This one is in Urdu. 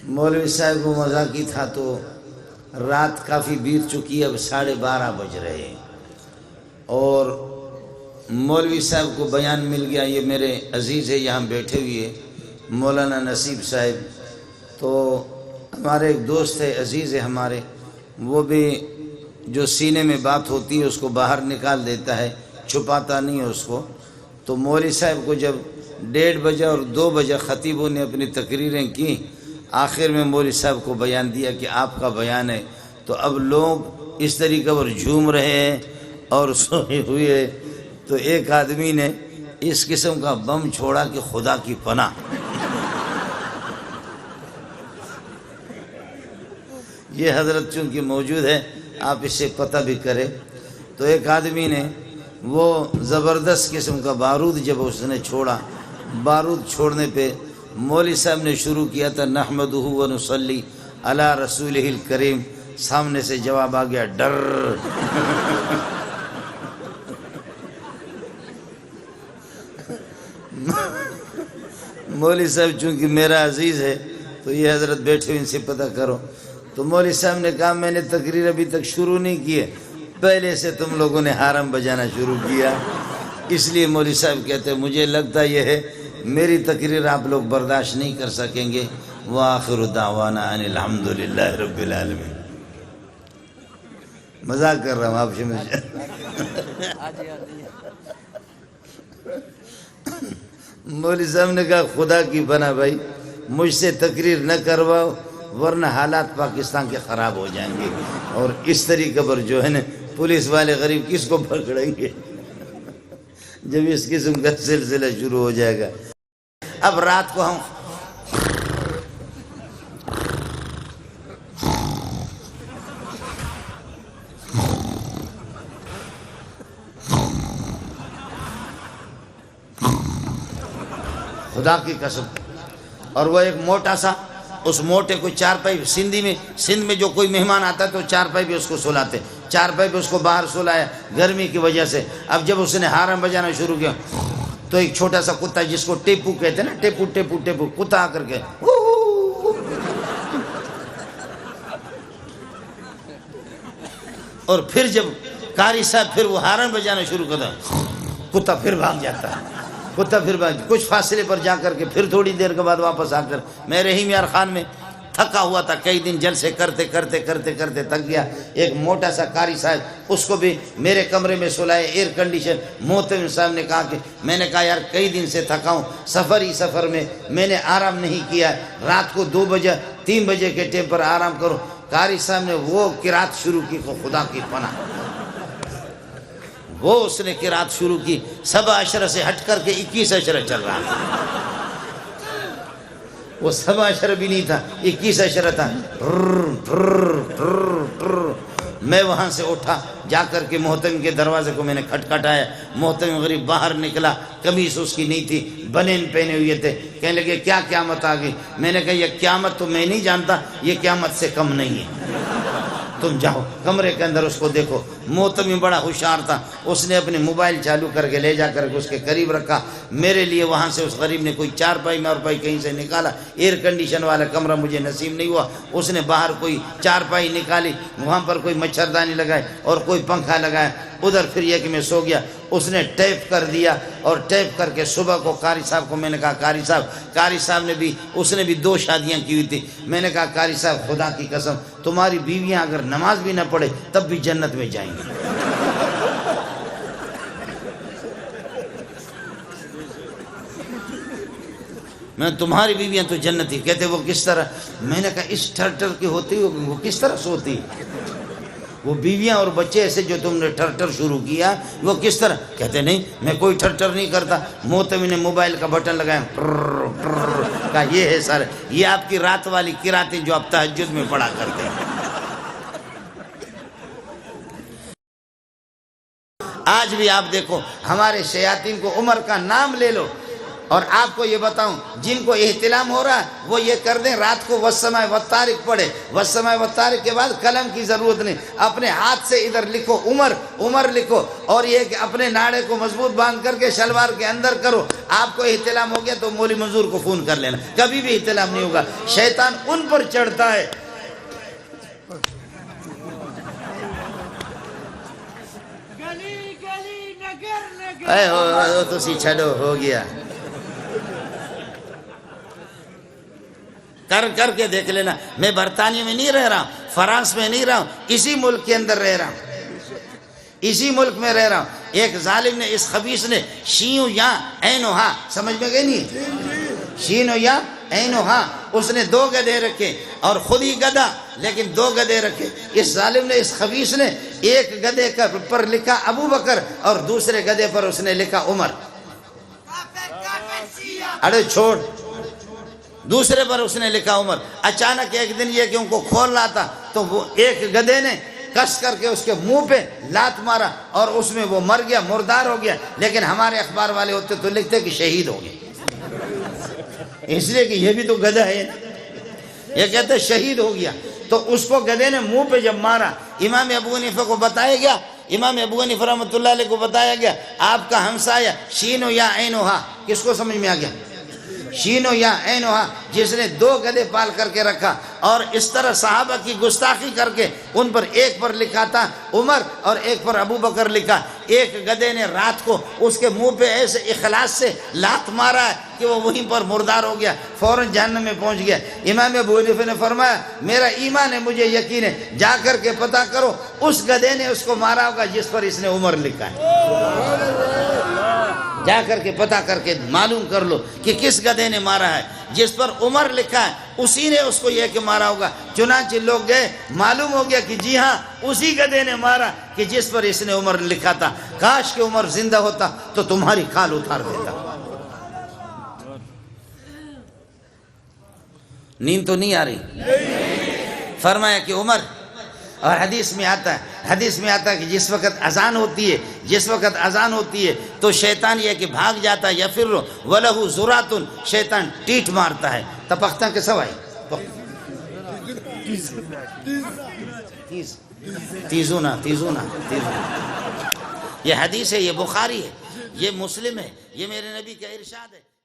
مولوی صاحب کو مذاقی تھا تو رات کافی بیت چکی، اب 12:30 بج رہے ہیں، اور مولوی صاحب کو بیان مل گیا۔ یہ میرے عزیز ہے، یہاں بیٹھے ہوئے مولانا نصیب صاحب، تو ہمارے ایک دوست ہے، عزیز ہے ہمارے، وہ بھی جو سینے میں بات ہوتی ہے اس کو باہر نکال دیتا ہے، چھپاتا نہیں ہے اس کو۔ تو مولوی صاحب کو جب 1:30 بجے اور 2 بجے خطیبوں نے اپنی تقریریں کی، آخر میں مولوی صاحب کو بیان دیا کہ آپ کا بیان ہے، تو اب لوگ اس طریقے پر جھوم رہے ہیں اور سوئے ہوئے۔ تو ایک آدمی نے اس قسم کا بم چھوڑا کہ خدا کی پناہ، یہ حضرت چونکہ موجود ہے آپ اس سے پتہ بھی کریں۔ تو ایک آدمی نے وہ زبردست قسم کا بارود جب اس نے چھوڑا، بارود چھوڑنے پہ مولوی صاحب نے شروع کیا تھا نحمدہ و نصلی علی رسولہ الکریم، سامنے سے جواب آ گیا ڈر۔ مولوی صاحب چونکہ میرا عزیز ہے تو یہ حضرت بیٹھے ان سے پتہ کرو۔ تو مولوی صاحب نے کہا میں نے تقریر ابھی تک شروع نہیں کی ہے، پہلے سے تم لوگوں نے حرم بجانا شروع کیا، اس لیے مولوی صاحب کہتے ہیں مجھے لگتا یہ ہے میری تقریر آپ لوگ برداشت نہیں کر سکیں گے۔ وآخر دعوانا ان الحمدللہ رب العالمین۔ مذاق کر رہا ہوں آپ سے، مولوی صاحب نے کہا خدا کی پناہ بھائی مجھ سے تقریر نہ کرواؤ ورنہ حالات پاکستان کے خراب ہو جائیں گے، اور اس طریقے پر جو ہے نا پولیس والے غریب کس کو پکڑیں گے جب اس قسم کا سلسلہ شروع ہو جائے گا۔ اب رات کو ہم خدا کی قسم، اور وہ ایک موٹا سا، اس موٹے کو چارپائی، سندھ میں جو کوئی مہمان آتا ہے تو چارپائی بھی اس کو سلاتے، چارپائی بھی اس کو باہر سلایا گرمی کی وجہ سے۔ اب جب اس نے حرم بجانا شروع کیا تو ایک چھوٹا سا کتا جس کو ٹیپو کہتے ہیں نا، ٹیپو ٹیپو ٹیپو کتا آ کر کے اور پھر جب قاری صاحب پھر وہ حرم بجانا شروع کرتا کتا پھر بھاگ جاتا ہے، کتا پھر کچھ فاصلے پر جا کر کے پھر تھوڑی دیر کے بعد واپس آ کر، میں رحیم یار خان میں تھکا ہوا تھا، کئی دن جلسے کرتے کرتے کرتے کرتے تھک گیا۔ ایک موٹا سا قاری صاحب، اس کو بھی میرے کمرے میں سلائے، ایئر کنڈیشن۔ محتمم صاحب نے کہا کہ میں نے کہا یار کئی دن سے تھکا ہوں، سفر میں میں نے آرام نہیں کیا، رات کو 2 بجے 3 بجے کے ٹائم پر آرام کرو۔ قاری صاحب نے وہ قرات شروع کی، خدا کی پناہ وہ اس نے قرات شروع کی، 7 اشرہ سے ہٹ کر کے 21 اشرہ چل رہا تھا، وہ 7 اشرہ بھی نہیں تھا، 21 اشرہ تھا۔ میں وہاں سے اٹھا، جا کر کے محتمم کے دروازے کو میں نے کھٹکھٹایا، محتمم غریب باہر نکلا، قمیص اس کی نہیں تھی، بنین پہنے ہوئے تھے، کہنے لگے کیا قیامت آ گئی؟ میں نے کہا یہ قیامت تو میں نہیں جانتا، یہ قیامت سے کم نہیں ہے، تم جاؤ کمرے کے اندر اس کو دیکھو۔ محتمم بڑا ہوشیار تھا، اس نے اپنے موبائل چالو کر کے لے جا کر کے اس کے قریب رکھا، میرے لیے وہاں سے اس غریب نے کوئی چارپائی مارپائی کہیں سے نکالا، ایئر کنڈیشن والا کمرہ مجھے نصیب نہیں ہوا، اس نے باہر کوئی چارپائی نکالی، وہاں پر کوئی مچھردانی لگائے اور کوئی پنکھا لگایا، ادھر پھر یہ کہ میں سو گیا۔ اس نے ٹیپ کر دیا، اور ٹیپ کر کے صبح کو قاری صاحب کو میں نے کہا قاری صاحب نے بھی، اس نے بھی 2 شادیاں کی ہوئی تھی، میں نے کہا قاری صاحب خدا کی قسم تمہاری بیویاں اگر نماز بھی نہ پڑھے تب بھی جنت میں جائیں گی۔ میں تمہاری بیویاں تو جنتی، کہتے وہ کس طرح؟ میں نے کہا اس ٹھر کی ہوتی وہ کس طرح سوتی؟ وہ بیویاں اور بچے ایسے جو تم نے ٹھر شروع کیا وہ کس طرح؟ کہتے نہیں میں کوئی ٹھر نہیں کرتا۔ محتمم نے موبائل کا بٹن لگایا، کہا یہ ہے سر، یہ آپ کی رات والی قراتیں جو آپ تہجد میں پڑھا کرتے ہیں۔ آج بھی آپ دیکھو ہمارے شیاطین کو، عمر کا نام لے لو، اور آپ کو یہ بتاؤں جن کو احتلام ہو رہا ہے وہ یہ کر دیں رات کو والسماء والطارق پڑھے، والسماء والطارق کے بعد قلم کی ضرورت نہیں، اپنے ہاتھ سے ادھر لکھو عمر عمر لکھو، اور یہ کہ اپنے ناڑے کو مضبوط باندھ کر کے شلوار کے اندر کرو۔ آپ کو احتلام ہو گیا تو مولوی منظور کو فون کر لینا، کبھی بھی احتلام نہیں ہوگا، شیطان ان پر چڑھتا ہے۔ اے تو سی چھڑو ہو گیا، کر کے دیکھ لینا۔ میں برطانیہ میں نہیں رہ رہا ہوں، فرانس میں نہیں رہا ہوں، اسی ملک کے اندر رہ رہا ہوں، اسی ملک میں رہ رہا ہوں۔ ایک ظالم نے، اس خبیث نے شینو یا اینو ہاں، سمجھ میں گئے نہیں؟ شینو یا اینو ہاں، اس نے 2 گدھے رکھے اور خود ہی گدھا لیکن 2 گدھے رکھے۔ اس ظالم نے، اس خبیث نے ایک گدھے پر لکھا ابو بکر اور دوسرے گدھے پر اس نے لکھا عمر۔ اڑے چھوڑ، دوسرے پر اس نے لکھا عمر۔ اچانک ایک دن یہ کہ ان کو کھول رہا تھا تو وہ ایک گدھے نے کس کر کے اس کے منہ پہ لات مارا اور اس میں وہ مر گیا، مردار ہو گیا، لیکن ہمارے اخبار والے ہوتے تو لکھتے کہ شہید ہو گئے، اس لیے کہ یہ بھی تو گدھا ہے، یہ کہتے شہید ہو گیا۔ تو اس کو گدھے نے منہ پہ جب مارا، امام ابو حنیفہ کو بتایا گیا، امام ابو حنیفہ رحمۃ اللہ علیہ کو بتایا گیا آپ کا ہمسایہ شینو یا اینو ہا، کس کو سمجھ میں آ گیا؟ شینو یا اینو ہا، جس نے 2 گدھے پال کر کے رکھا اور اس طرح صحابہ کی گستاخی کر کے ان پر ایک پر لکھا تھا عمر اور ایک پر ابو بکر لکھا۔ ایک گدھے نے رات کو اس کے منہ پہ ایسے اخلاص سے لات مارا ہے کہ وہ وہیں پر مردار ہو گیا، فوراً جہنم میں پہنچ گیا۔ امام ابو حنیفہ نے فرمایا میرا ایمان ہے، مجھے یقین ہے، جا کر کے پتہ کرو اس گدھے نے اس کو مارا ہوگا جس پر اس نے عمر لکھا ہے، جا کر کے پتہ کر کے معلوم کر لو کہ کس گدھے نے مارا ہے، جس پر عمر لکھا ہے اسی نے اس کو یہ کہ مارا ہوگا۔ چنانچہ لوگ گئے، معلوم ہو گیا کہ جی ہاں اسی گدھے نے مارا کہ جس پر اس نے عمر لکھا تھا۔ کاش کہ عمر زندہ ہوتا تو تمہاری کھال اتار دیتا۔ نیند تو نہیں آ رہی؟ فرمایا کہ عمر، اور حدیث میں آتا ہے کہ جس وقت اذان ہوتی ہے تو شیطان یہ کہ بھاگ جاتا ہے، یا پھر وَلَهُ زُرَاتٌ، شیطان ٹیٹ مارتا ہے، تپختہ کے سوائے تیزونا، یہ حدیث ہے، یہ بخاری ہے، یہ مسلم ہے، یہ میرے نبی کا ارشاد ہے۔